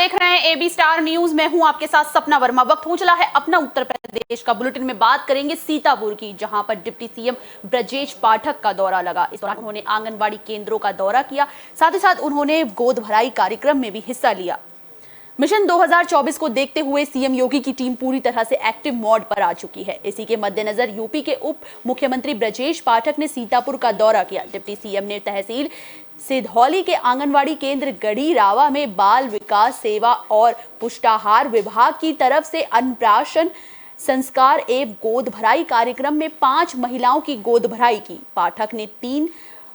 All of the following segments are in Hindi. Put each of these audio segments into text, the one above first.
देख रहे हैं एबी स्टार न्यूज। मैं हूं आपके साथ सपना वर्मा। वक्त हो चला है अपना उत्तर प्रदेश का। बुलेटिन में बात करेंगे सीतापुर की, जहां पर डिप्टी सीएम ब्रजेश पाठक का दौरा लगा। इस दौरान उन्होंने आंगनबाड़ी केंद्रों का दौरा किया, साथ ही साथ उन्होंने गोद भराई कार्यक्रम में भी हिस्सा लिया। मिशन 2024 को देखते हुए सीएम योगी की टीम पूरी तरह से एक्टिव मोड पर आ चुकी है। इसी के मद्देनजर यूपी के उप मुख्यमंत्री ब्रजेश पाठक ने सीतापुर का दौरा किया। डिप्टी सीएम ने तहसील सिधौली के आंगनवाड़ी केंद्र गढ़ी रावा में बाल विकास सेवा और पुष्टाहार विभाग की तरफ से अन्नप्राशन संस्कार एवं गोद भराई कार्यक्रम में 5 महिलाओं की गोद भराई की। पाठक ने 3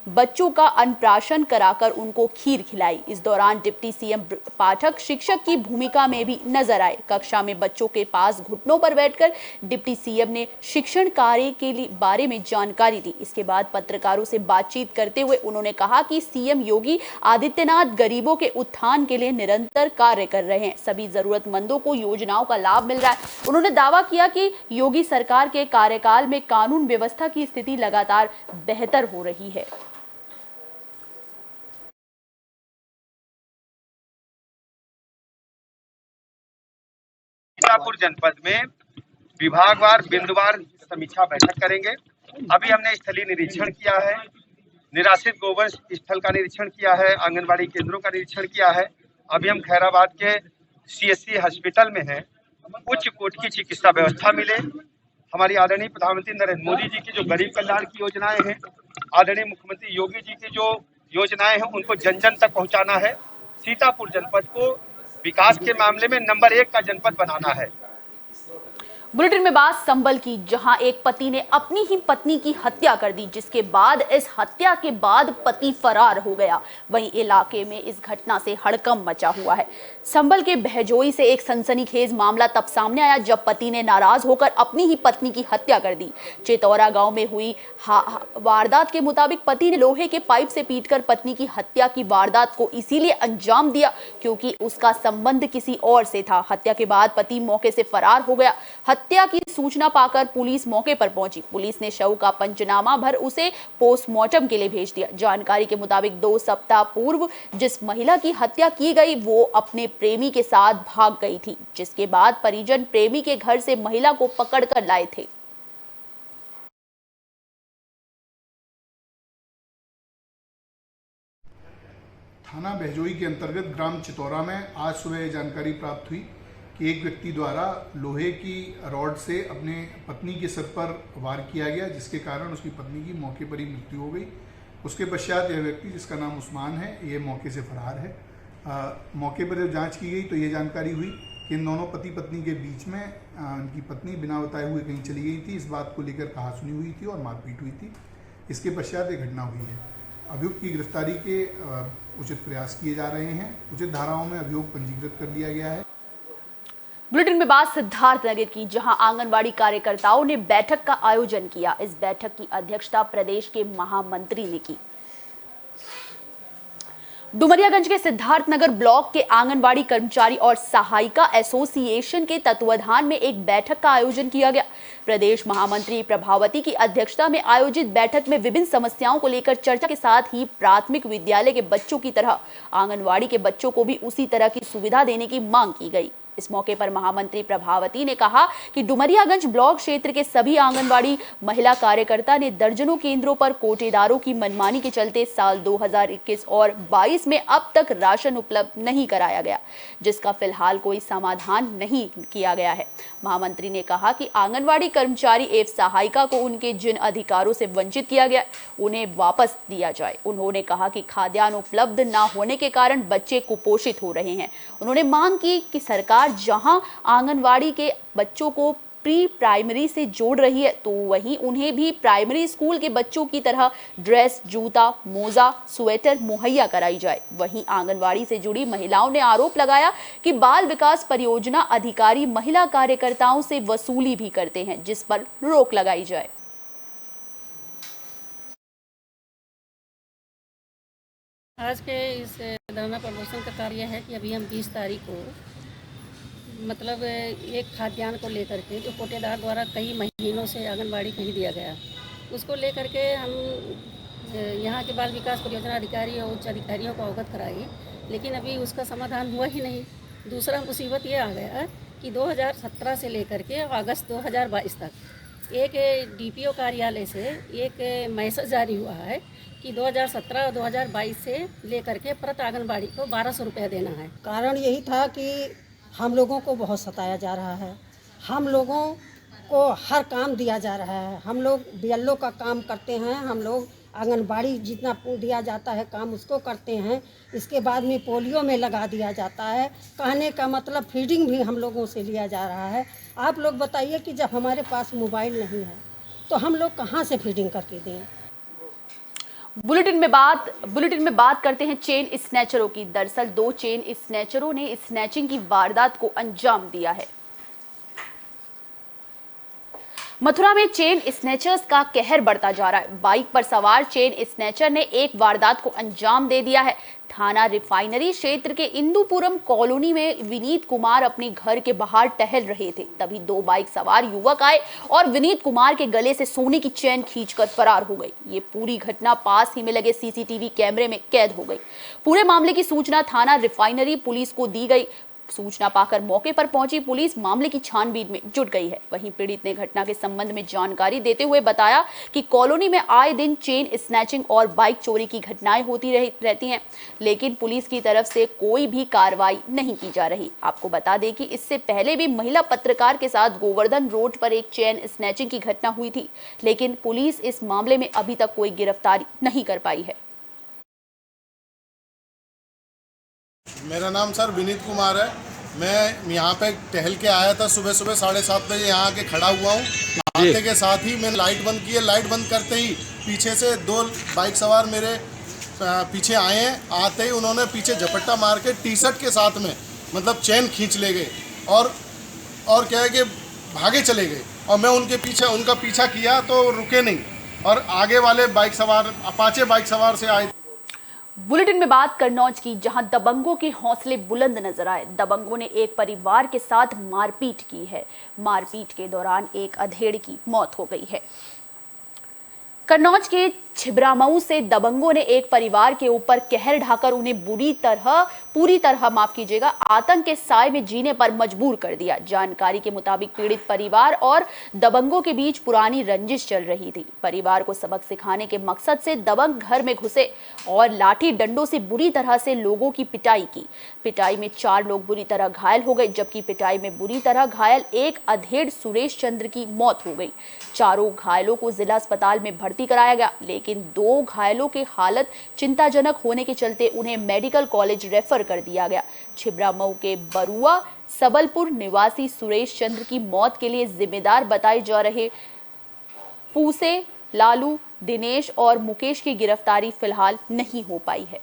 बच्चों का अन्नप्राशन कराकर उनको खीर खिलाई। इस दौरान डिप्टी सीएम पाठक शिक्षक की भूमिका में भी नजर आए। कक्षा में बच्चों के पास घुटनों पर बैठकर डिप्टी सीएम ने शिक्षण कार्य के बारे में जानकारी दी। इसके बाद पत्रकारों से बातचीत करते हुए उन्होंने कहा कि सीएम योगी आदित्यनाथ गरीबों के उत्थान के लिए निरंतर कार्य कर रहे हैं। सभी जरूरतमंदों को योजनाओं का लाभ मिल रहा है। उन्होंने दावा किया कि योगी सरकार के कार्यकाल में कानून व्यवस्था की स्थिति लगातार बेहतर हो रही है। सीतापुर जनपद में विभागवार बिंदुवार समीक्षा बैठक करेंगे। अभी हमने स्थलीय निरीक्षण किया है, निराश्रित गोवंश स्थल का निरीक्षण किया है, आंगनबाड़ी केंद्रों का निरीक्षण किया है। अभी हम खैराबाद के सीएससी हॉस्पिटल में हैं। उच्च कोटि की चिकित्सा व्यवस्था मिले। हमारी आदरणीय प्रधानमंत्री नरेंद्र मोदी जी की जो गरीब कल्याण की योजनाएं हैं, आदरणीय मुख्यमंत्री योगी जी की जो योजनाएं हैं, उनको जन जन तक पहुंचाना है। सीतापुर जनपद को विकास के मामले में नंबर 1 का जनपद बनाना है। बुलेटिन में बात संभल की, जहां एक पति ने अपनी ही पत्नी की हत्या कर दी, जिसके बाद इस हत्या के बाद पति फरार हो गया। वहीं इलाके में इस घटना से हड़कंप मचा हुआ है। संभल के बहजोई से एक सनसनीखेज मामला तब सामने आया जब पति ने नाराज होकर अपनी ही पत्नी की हत्या कर दी। चेतौरा गांव में हुई वारदात के मुताबिक पति ने लोहे के पाइप से पीटकर पत्नी की हत्या की वारदात को इसीलिए अंजाम दिया क्योंकि उसका संबंध किसी और से था। हत्या के बाद पति मौके से फरार हो गया। हत्या की सूचना पाकर पुलिस मौके पर पहुंची। पुलिस ने शव का पंचनामा भर उसे पोस्टमार्टम के लिए भेज दिया। जानकारी के मुताबिक 2 सप्ताह पूर्व जिस महिला की हत्या की गई वो अपने प्रेमी के साथ भाग गई थी, जिसके बाद परिजन प्रेमी के घर से महिला को पकड़कर लाए थे। थाना बहजोई के अंतर्गत ग्राम चितौरा में आज सुबह जानकारी प्राप्त हुई कि एक व्यक्ति द्वारा लोहे की रॉड से अपने पत्नी के सिर पर वार किया गया, जिसके कारण उसकी पत्नी की मौके पर ही मृत्यु हो गई। उसके पश्चात यह व्यक्ति, जिसका नाम उस्मान है, ये मौके से फरार है। मौके पर जब जांच की गई तो ये जानकारी हुई कि इन दोनों पति पत्नी के बीच में उनकी पत्नी बिना बताए हुए कहीं चली गई थी। इस बात को लेकर कहासुनी हुई थी और मारपीट हुई थी। इसके पश्चात ये घटना हुई है। अभियुक्त की गिरफ्तारी के उचित प्रयास किए जा रहे हैं। उचित धाराओं में अभियोग पंजीकृत कर लिया गया है। बुलेटिन में बात सिद्धार्थनगर की, जहां आंगनवाड़ी कार्यकर्ताओं ने बैठक का आयोजन किया। इस बैठक की अध्यक्षता प्रदेश के महामंत्री ने की। डुमरियागंज के सिद्धार्थनगर ब्लॉक के आंगनवाड़ी कर्मचारी और सहायिका एसोसिएशन के तत्वाधान में एक बैठक का आयोजन किया गया। प्रदेश महामंत्री प्रभावती की अध्यक्षता में आयोजित बैठक में विभिन्न समस्याओं को लेकर चर्चा के साथ ही प्राथमिक विद्यालय के बच्चों की तरह आंगनवाड़ी के बच्चों को भी उसी तरह की सुविधा देने की मांग की गई। इस मौके पर महामंत्री प्रभावती ने कहा कि डुमरियागंज ब्लॉक क्षेत्र के सभी आंगनवाड़ी महिला कार्यकर्ता ने दर्जनों केंद्रों पर कोटेदारों की मनमानी के चलते साल 2021 और 22 में अब तक राशन उपलब्ध नहीं कराया गया, जिसका फिलहाल कोई समाधान नहीं किया गया है। महामंत्री ने कहा कि आंगनवाड़ी कर्मचारी एवं सहायिका को उनके जिन अधिकारों से वंचित किया गया उन्हें वापस दिया जाए। उन्होंने कहा कि खाद्यान्न उपलब्ध न होने के कारण बच्चे कुपोषित हो रहे हैं। उन्होंने मांग की कि सरकार जहां आंगनवाड़ी के बच्चों को प्री प्राइमरी से जोड़ रही है तो वहीं उन्हें भी प्राइमरी स्कूल के बच्चों की तरह ड्रेस, जूता, मोजा, स्वेटर मुहैया कराई जाए। वहीं आंगनवाड़ी से जुड़ी महिलाओं ने आरोप लगाया कि बाल विकास परियोजना अधिकारी महिला कार्यकर्ताओं से वसूली भी करते हैं, जिस पर रोक लगाई जाए। आज के इस धरना प्रदर्शन का कार्य है कि अभी हम 20 तारीख को मतलब एक खाद्यान्न को लेकर के जो कोटेदार द्वारा कई महीनों से आंगनबाड़ी नहीं दिया गया, उसको लेकर के हम यहाँ के बाल विकास परियोजना अधिकारी और उच्च अधिकारियों को अवगत कराई, लेकिन अभी उसका समाधान हुआ ही नहीं। दूसरा मुसीबत ये आ गया कि 2017 से लेकर के अगस्त 2022 तक एक डीपीओ कार्यालय से एक मैसेज जारी हुआ है कि 2017 और 2022 से लेकर के प्रति आंगनबाड़ी को 1200 रुपये देना है। कारण यही था कि हम लोगों को बहुत सताया जा रहा है, हम लोगों को हर काम दिया जा रहा है। हम लोग बीएलओ का काम करते हैं, हम लोग आंगनबाड़ी जितना दिया जाता है काम उसको करते हैं। इसके बाद में पोलियो में लगा दिया जाता है। कहने का मतलब फीडिंग भी हम लोगों से लिया जा रहा है। आप लोग बताइए कि जब हमारे पास मोबाइल नहीं है तो हम लोग कहाँ से फीडिंग करके दें। बुलेटिन में बात करते हैं चेन स्नैचरों की। दरअसल 2 चेन स्नैचरों ने स्नैचिंग की वारदात को अंजाम दिया है। मथुरा में चेन स्नैचर्स का कहर बढ़ता जा रहा है। बाइक पर सवार चेन स्नैचर ने एक वारदात को अंजाम दे दिया है। थाना रिफाइनरी क्षेत्र के इंदुपुरम कॉलोनी में विनीत कुमार अपने घर के बाहर टहल रहे थे, तभी 2 बाइक सवार युवक आए और विनीत कुमार के गले से सोने की चेन खींचकर फरार हो गई। ये पूरी घटना पास ही में लगे सीसीटीवी कैमरे में कैद हो गई। पूरे मामले की सूचना थाना रिफाइनरी पुलिस को दी गई। सूचना पाकर मौके पर पहुंची पुलिस मामले की छानबीन में जुट गई है। वहीं पीड़ित ने घटना के संबंध में जानकारी देते हुए बताया कि कॉलोनी में आए दिन चेन स्नैचिंग और बाइक चोरी की घटनाएं होती रहती हैं, लेकिन पुलिस की तरफ से कोई भी कार्रवाई नहीं की जा रही। आपको बता दें कि इससे पहले भी महिला पत्रकार के साथ गोवर्धन रोड पर एक चेन स्नैचिंग की घटना हुई थी, लेकिन पुलिस इस मामले में अभी तक कोई गिरफ्तारी नहीं कर पाई है। मेरा नाम सर विनीत कुमार है। मैं यहाँ पे टहल के आया था सुबह 7:30 बजे, यहाँ आके खड़ा हुआ हूँ। आते के साथ ही मैंने लाइट बंद की है। लाइट बंद करते ही पीछे से 2 बाइक सवार मेरे पीछे आए हैं। आते ही उन्होंने पीछे झपट्टा मार के टी-शर्ट के साथ में मतलब चेन खींच ले गए और क्या है कि भागे चले गए। और मैं उनका पीछा किया तो रुके नहीं और आगे वाले बाइक सवार अपाचे बाइक सवार से आए। बुलेटिन में बात कन्नौज की, जहां दबंगों के हौसले बुलंद नजर आए। दबंगों ने एक परिवार के साथ मारपीट की है। मारपीट के दौरान एक अधेड़ की मौत हो गई है। कन्नौज के छिबरामऊ से दबंगों ने एक परिवार के ऊपर कहर ढाकर उन्हें पूरी तरह आतंक के साए में जीने पर मजबूर कर दिया। जानकारी के मुताबिक पीड़ित परिवार और दबंगों के बीच पुरानी रंजिश चल रही थी। परिवार को सबक सिखाने के मकसद से दबंग घर में घुसे और लाठी डंडों से बुरी तरह से लोगों की पिटाई की। पिटाई में 4 लोग बुरी तरह घायल हो गए, जबकि पिटाई में बुरी तरह घायल एक अधेड़ सुरेश चंद्र की मौत हो गई। चारों घायलों को जिला अस्पताल में भर्ती कराया गया, लेकिन 2 घायलों की हालत चिंताजनक होने के चलते उन्हें मेडिकल कॉलेज रेफर कर दिया गया। छिबरामऊ के बरुआ सबलपुर निवासी सुरेश चंद्र की मौत के लिए जिम्मेदार बताए जा रहे पूसे, लालू, दिनेश और मुकेश की गिरफ्तारी फिलहाल नहीं हो पाई है।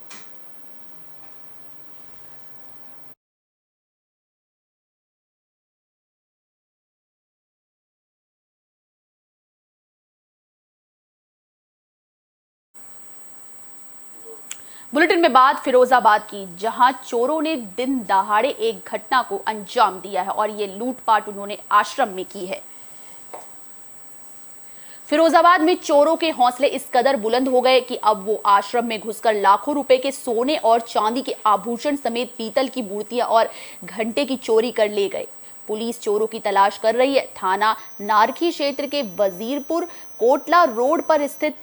बुलेटिन में बात फिरोजाबाद की, जहां चोरों ने दिन दहाड़े एक घटना को अंजाम दिया है और ये लूटपाट उन्होंने आश्रम में की है। फिरोजाबाद में चोरों के हौसले इस कदर बुलंद हो गए कि अब वो आश्रम में घुसकर लाखों रुपए के सोने और चांदी के आभूषण समेत पीतल की मूर्तियां और घंटे की चोरी कर ले गए। पुलिस चोरों की तलाश कर रही है। थाना नारखी क्षेत्र के वजीरपुर कोटला रोड पर स्थित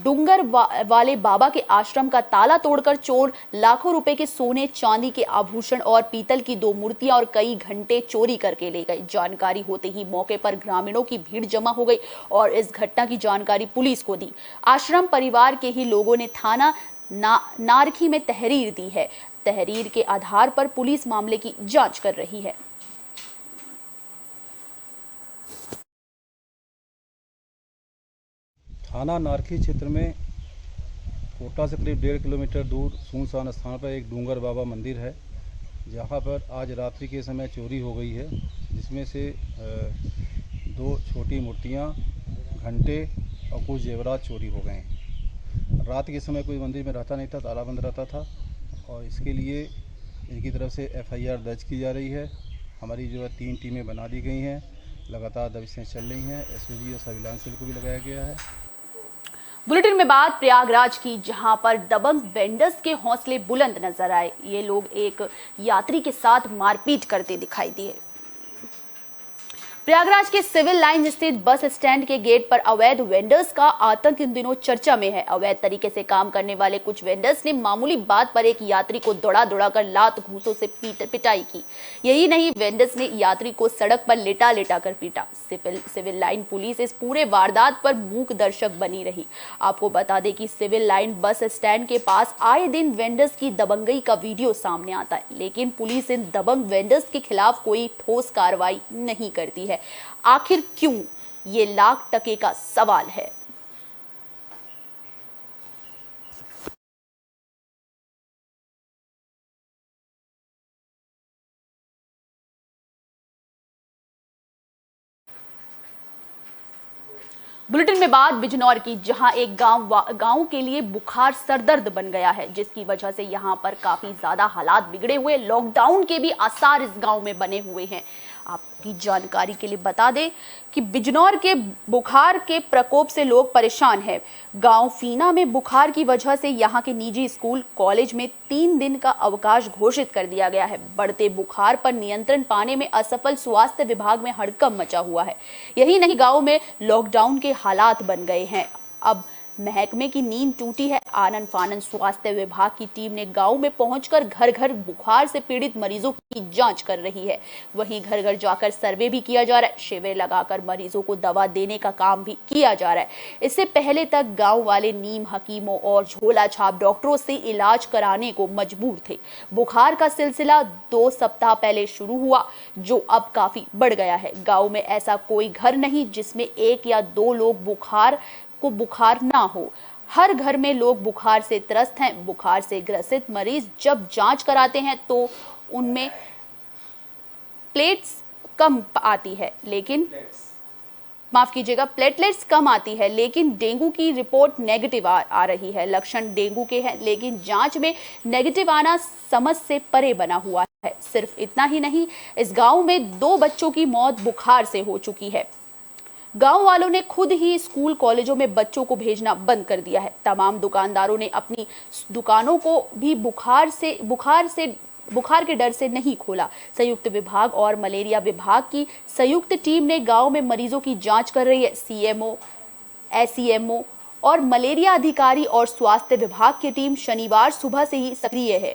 डूंगर वाले बाबा के आश्रम का ताला तोड़कर चोर लाखों रुपए के सोने, चांदी के आभूषण और पीतल की 2 मूर्तियां और कई घंटे चोरी करके ले गए। जानकारी होते ही मौके पर ग्रामीणों की भीड़ जमा हो गई और इस घटना की जानकारी पुलिस को दी। आश्रम परिवार के ही लोगों ने थाना नारखी में तहरीर दी है। तहरीर के आधार पर पुलिस मामले की जांच कर रही है। थाना नारखी क्षेत्र में कोटा से करीब 1.5 किलोमीटर दूर सुनसान स्थान पर एक डूंगर बाबा मंदिर है, जहां पर आज रात्रि के समय चोरी हो गई है, जिसमें से 2 छोटी मूर्तियां, घंटे और कुछ जेवरात चोरी हो गए हैं। रात के समय कोई मंदिर में रहता नहीं था, ताला बंद रहता था और इसके लिए इनकी तरफ से FIR दर्ज की जा रही है। हमारी जो है 3 टीमें बना दी गई हैं, लगातार दबिशें चल रही हैं। SOG और सर्विलांस सेल को भी लगाया गया है। बुलेटिन में बात प्रयागराज की, जहां पर दबंग वेंडर्स के हौसले बुलंद नजर आए। ये लोग एक यात्री के साथ मारपीट करते दिखाई दिए। प्रयागराज के सिविल लाइन स्थित बस स्टैंड के गेट पर अवैध वेंडर्स का आतंक इन दिनों चर्चा में है। अवैध तरीके से काम करने वाले कुछ वेंडर्स ने मामूली बात पर एक यात्री को दौड़ा कर लात घूंसों से पिटाई की। यही नहीं, वेंडर्स ने यात्री को सड़क पर लेटा कर पीटा। सिविल लाइन पुलिस इस पूरे वारदात पर मूक दर्शक बनी रही। आपको बता दें कि सिविल लाइन बस स्टैंड के पास आए दिन वेंडर्स की दबंगई का वीडियो सामने आता है, लेकिन पुलिस इन दबंग वेंडर्स के खिलाफ कोई ठोस कार्रवाई नहीं करती है। आखिर क्यों? ये लाख टके का सवाल है। बुलेटिन में बात बिजनौर की, जहां एक गांव के लिए बुखार सरदर्द बन गया है, जिसकी वजह से यहां पर काफी ज्यादा हालात बिगड़े हुए। लॉकडाउन के भी आसार इस गांव में बने हुए हैं। आपकी जानकारी के लिए बता दें कि बिजनौर के बुखार के प्रकोप से लोग परेशान हैं। गांव फीना में बुखार की वजह से यहां के निजी स्कूल कॉलेज में 3 दिन का अवकाश घोषित कर दिया गया है। बढ़ते बुखार पर नियंत्रण पाने में असफल स्वास्थ्य विभाग में हड़कंप मचा हुआ है। यही नहीं, गांव में लॉकडाउन के हालात बन गए हैं। अब महकमे की नींद टूटी है। आनन फानन स्वास्थ्य विभाग की टीम ने गांव में पहुंचकर घर घर बुखार से पीड़ित मरीजों की जांच कर रही है। वहीं घर घर जाकर सर्वे भी किया जा रहा है। शिविर लगाकर मरीजों को दवा देने का काम भी किया जा रहा है। इससे पहले तक गांव वाले नीम हकीमों और झोला छाप डॉक्टरों से इलाज कराने को मजबूर थे। बुखार का सिलसिला 2 सप्ताह पहले शुरू हुआ, जो अब काफी बढ़ गया है। गाँव में ऐसा कोई घर नहीं जिसमें 1 या 2 लोग बुखार ना हो। हर घर में लोग बुखार से त्रस्त हैं। बुखार से ग्रसित मरीज जब जांच कराते हैं तो उनमें प्लेटलेट्स कम आती है, लेकिन डेंगू की रिपोर्ट नेगेटिव आ रही है। लक्षण डेंगू के हैं, लेकिन जांच में नेगेटिव आना समझ से परे बना हुआ है। सिर्फ इतना ही नहीं, इस गांव में 2 बच्चों की मौत बुखार से हो चुकी है। गांव वालों ने खुद ही स्कूल कॉलेजों में बच्चों को भेजना बंद कर दिया है। तमाम दुकानदारों ने अपनी दुकानों को भी बुखार के डर से नहीं खोला। संयुक्त विभाग और मलेरिया विभाग की संयुक्त टीम ने गांव में मरीजों की जांच कर रही है। सीएमओ, एसईएमओ और मलेरिया अधिकारी और स्वास्थ्य विभाग की टीम शनिवार सुबह से ही सक्रिय है।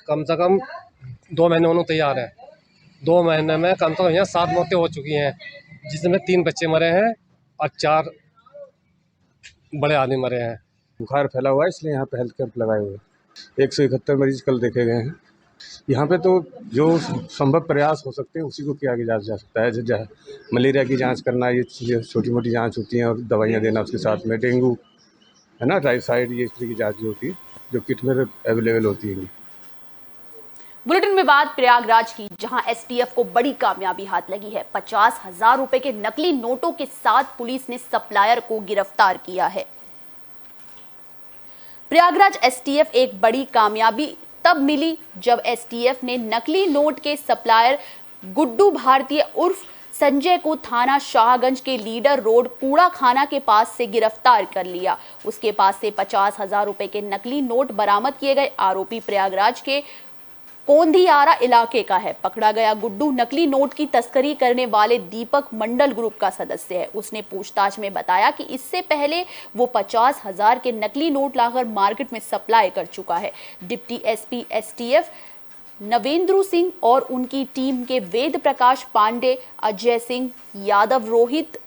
कम से कम 2 महीने होने तैयार है। 2 महीने में कम से कम यहाँ 7 मौतें हो चुकी हैं, जिसमें 3 बच्चे मरे हैं और 4 बड़े आदमी मरे हैं। बुखार फैला हुआ है, इसलिए यहाँ पे हेल्थ कैंप लगाए हुए हैं। 171 मरीज कल देखे गए हैं। यहाँ पे तो जो संभव प्रयास हो सकते हैं उसी को किया जा सकता है। जैसे मलेरिया की जांच करना, ये छोटी मोटी जांच होती हैं, और दवाइयाँ देना उसके साथ में। डेंगू है ना, टाइफाइड, ये इस तरह की जाँच जो होती है, जो किट में अवेलेबल होती है। बुलेटिन में बात प्रयागराज की, जहां एसटीएफ को बड़ी कामयाबी हाथ लगी है। 50,000 रुपए के नकली नोटों के साथ पुलिस ने सप्लायर को गिरफ्तार किया है। प्रयागराज एसटीएफ एक बड़ी कामयाबी तब मिली जब एसटीएफ ने नकली नोट के सप्लायर गुड्डू भारतीय उर्फ संजय को थाना शाहगंज के लीडर रोड कूड़ा खाना के पास से गिरफ्तार कर लिया। उसके पास से 50,000 रुपए के नकली नोट बरामद किए गए। आरोपी प्रयागराज के कोंधियारा इलाके का है। पकड़ा गया गुड्डू नकली नोट की तस्करी करने वाले दीपक मंडल ग्रुप का सदस्य है। उसने पूछताछ में बताया कि इससे पहले वो 50,000 के नकली नोट लाकर मार्केट में सप्लाई कर चुका है। Deputy SP STF Navendra Singh और उनकी टीम के वेद प्रकाश पांडे, अजय सिंह यादव, रोहित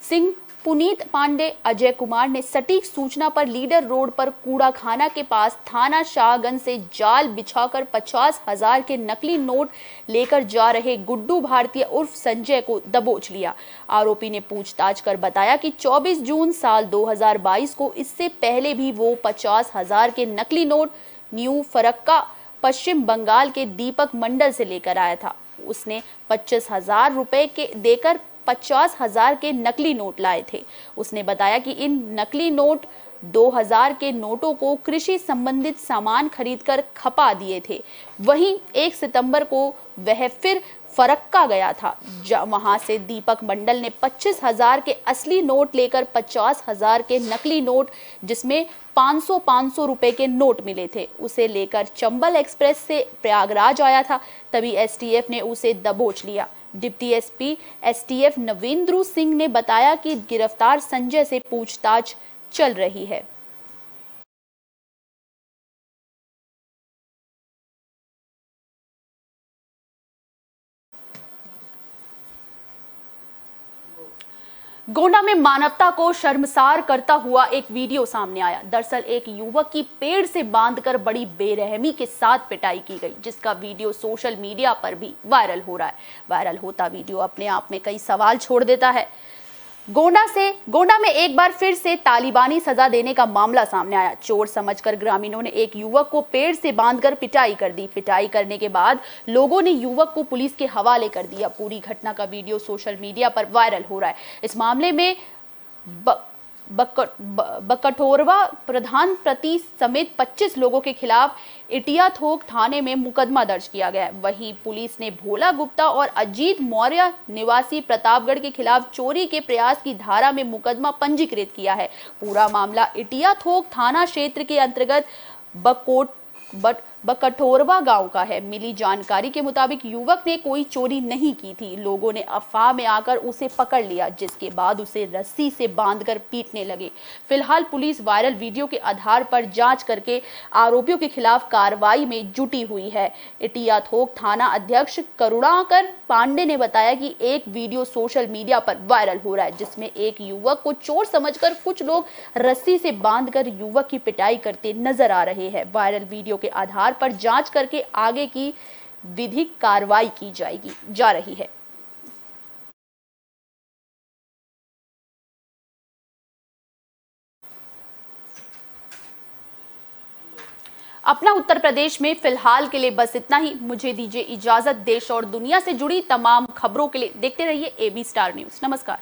सिंह, पुनीत पांडे, अजय कुमार ने सटीक सूचना पर लीडर रोड पर कूड़ा खाना के पास थाना शाहगंज से जाल बिछाकर 50,000 के नकली नोट लेकर जा रहे गुड्डू भारतीय उर्फ संजय को दबोच लिया। आरोपी ने पूछताछ कर बताया कि 24 जून साल 2022 को इससे पहले भी वो 50,000 के नकली नोट न्यू फरक्का पश्चिम बंगाल के दीपक मंडल से लेकर आया था। उसने 25,000 रुपए के देकर 50,000 के नकली नोट लाए थे। उसने बताया कि इन नकली नोट 2000 के नोटों को कृषि संबंधित सामान खरीदकर खपा दिए थे। वहीं 1 सितंबर को वह फिर फरक्का गया था। वहां से दीपक मंडल ने 25,000 के असली नोट लेकर 50,000 के नकली नोट, जिसमें 500 रुपए के नोट मिले थे, उसे लेकर चंबल एक्सप्रेस से प्रयागराज आया था। तभी एसटीएफ ने उसे दबोच लिया। Deputy SP STF Navendra Singh ने बताया कि गिरफ्तार संजय से पूछताछ चल रही है। गोंडा में मानवता को शर्मसार करता हुआ एक वीडियो सामने आया। दरअसल एक युवक की पेड़ से बांधकर बड़ी बेरहमी के साथ पिटाई की गई, जिसका वीडियो सोशल मीडिया पर भी वायरल हो रहा है। वायरल होता वीडियो अपने आप में कई सवाल छोड़ देता है। गोंडा में एक बार फिर से तालिबानी सजा देने का मामला सामने आया। चोर समझकर ग्रामीणों ने एक युवक को पेड़ से बांधकर पिटाई कर दी। पिटाई करने के बाद लोगों ने युवक को पुलिस के हवाले कर दिया। पूरी घटना का वीडियो सोशल मीडिया पर वायरल हो रहा है। इस मामले में बकटोरवा प्रधान प्रति समेत 25 लोगों के खिलाफ इटिया थोक थाने में मुकदमा दर्ज किया गया है। वहीं पुलिस ने भोला गुप्ता और अजीत मौर्य निवासी प्रतापगढ़ के खिलाफ चोरी के प्रयास की धारा में मुकदमा पंजीकृत किया है। पूरा मामला इटिया थोक थाना क्षेत्र के अंतर्गत बकटोरवा गांव का है। मिली जानकारी के मुताबिक युवक ने कोई चोरी नहीं की थी। लोगों ने अफवाह में आकर उसे पकड़ लिया, जिसके बाद उसे रस्सी से बांधकर पीटने लगे। फिलहाल पुलिस वायरल वीडियो के आधार पर जांच करके आरोपियों के खिलाफ कार्रवाई में जुटी हुई है। इटिया थोक थाना अध्यक्ष करुणाकर पांडे ने बताया कि एक वीडियो सोशल मीडिया पर वायरल हो रहा है, जिसमें एक युवक को चोर समझकर कुछ लोग रस्सी से बांधकर युवक की पिटाई करते नजर आ रहे हैं। वायरल वीडियो के आधार पर जांच करके आगे की विधिक कार्रवाई की जा रही है। अपना उत्तर प्रदेश में फिलहाल के लिए बस इतना ही। मुझे दीजिए इजाजत। देश और दुनिया से जुड़ी तमाम खबरों के लिए देखते रहिए AB स्टार न्यूज़। नमस्कार।